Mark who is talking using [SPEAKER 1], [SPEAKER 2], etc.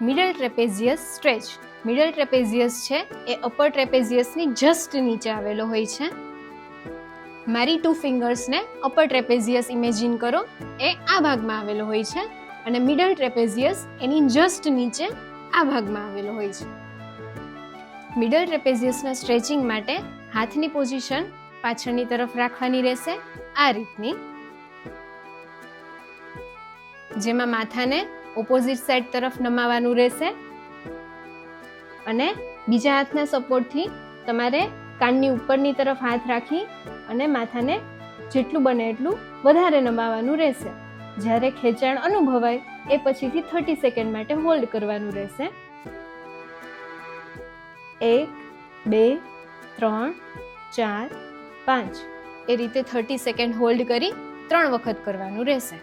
[SPEAKER 1] Middle trapezius stretch. Middle trapezius છે એ upper ટ્રેપેઝિયસની just નીચે આવેલો હોય છે. મારી 2 ફિંગર્સને અપર ટ્રેપેઝિયસ ઇમેજિન કરો, એ આ ભાગમાં આવેલો હોય છે અને મિડલ ટ્રેપેઝિયસ એની જસ્ટ નીચે આ ભાગમાં આવેલો હોય છે. મિડલ ટ્રેપેઝિયસના સ્ટ્રેચિંગ માટે હાથની પોઝિશન પાછળની તરફ રાખવાની રહેશે, આ રીતની, જેમાં માથાને ઓપોઝિટ સાઈડ તરફ નમાવાનું રહેશે અને બીજા હાથના સપોર્ટથી તમારે કાનની ઉપરની તરફ હાથ રાખી અને માથાને જેટલું બને એટલું વધારે નમાવાનું રહેશે. જ્યારે ખેંચાણ અનુભવાય એ પછીથી 30 સેકન્ડ માટે હોલ્ડ કરવાનું રહેશે. 1, 2, 3, 4, 5 એ રીતે 30 સેકન્ડ હોલ્ડ કરી 3 વખત કરવાનું રહેશે.